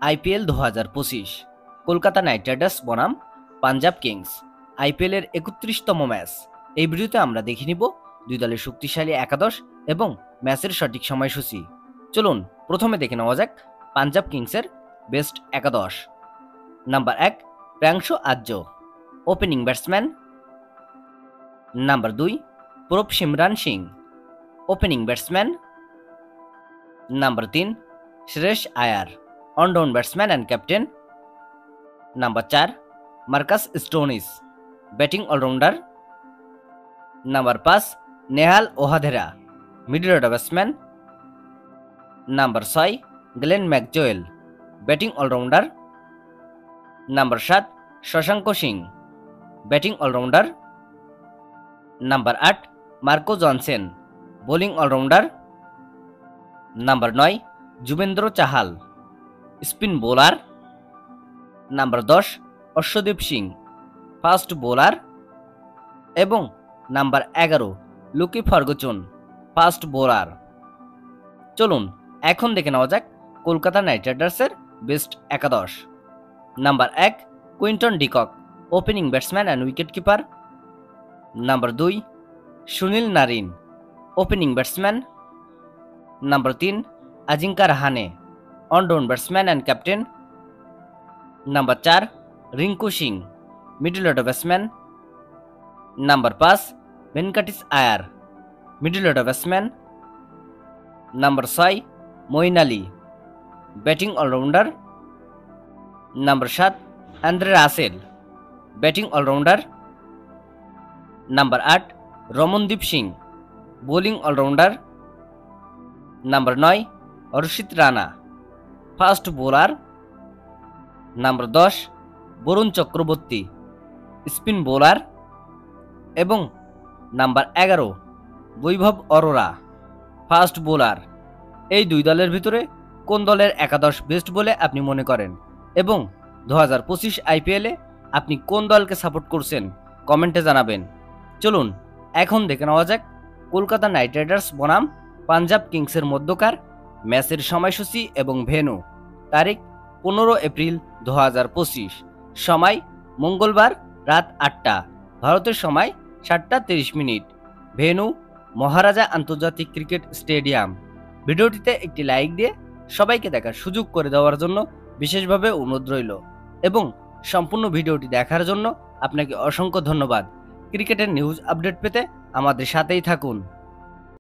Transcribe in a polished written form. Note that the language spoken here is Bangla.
আইপিএল 2025 কলকাতা নাইট রাইডার্স বনাম পাঞ্জাব কিংস আইপিএল এর 31তম ম্যাচ। এই ভিডিওতে আমরা দেখে নিব দুই দলের শক্তিশালী একাদশ এবং ম্যাচের সঠিক সময়সূচি। চলুন প্রথমে দেখে নেওয়া যাক পাঞ্জাব কিংসের বেস্ট একাদশ। Number 1 Priyanshu Arya, opening batsman. Number 2 Prabh Simran Singh, opening batsman. Number 3 Shreyas Iyer, one down batsman and captain. Number 4 Marcus Stoinis, batting allrounder. Number 5 Nehal Wadhera, middle order batsman. Number 6 Glenn Maxwell, batting allrounder. Number 7 Shashank Singh, batting allrounder. Number 8 Marco Jansen, bowling allrounder. Number 9 Yuzvendra Chahal, spin bowler. Number 10 Arshdeep Singh, fast bowler. एवं नंबर 11 लुकी फार्गुसन, फास्ट बोलार। चलुन एखन देखे नेওয়া যাক কলকাতা নাইট রাইডার্সের বেস্ট একাদশ। Number 1 Quinton de Kock, opening batsman and wicket keeper. Number 2 Sunil Narine, opening batsman. Number 3 Ajinkya Rahane, one down batsman and captain. Number 4 Rinku Singh, middle order batsman. Number 5 Venkatesh Iyer, middle order batsman. Number 6 Moeen Ali, batting allrounder. Number 7 Andre Russell, batting allrounder. Number 8 Ramandeep Singh, bowling allrounder. Number 9 Harshit Rana, fast बोलार। Number 10 Varun Chakraborty, spin बोलार। एवं नंबर 11 वैभव अरोरा, फास्ट बोलार। এই দুই দলের ভিতরে কোন দলের একাদশ বেস্ট বলে আপনি মনে করেন এবং 2025 আইপিএলে আপনি কোন দলকে সাপোর্ট করছেন কমেন্টে জানাবেন। চলুন এখন দেখে নেওয়া যাক কলকাতা নাইট রাইডার্স বনাম পাঞ্জাব কিংসের মধ্যকার ম্যাচের সময়সূচি এবং ভেন্যু। তারিখ 15 এপ্রিল 2025, সময় মঙ্গলবার রাত 8টা, ভারতের সময় 7:30। ভেন্যু মহারাজা আন্তর্জাতিক ক্রিকেট স্টেডিয়াম। ভিডিওটিতে একটি লাইক দিয়ে সবাইকে দেখার সুযোগ করে দেওয়ার জন্য বিশেষভাবে অনুরোধ রইল এবং সম্পূর্ণ ভিডিওটি দেখার জন্য আপনাকে অসংখ্য ধন্যবাদ। ক্রিকেটের নিউজ আপডেট পেতে আমাদের সাথেই থাকুন।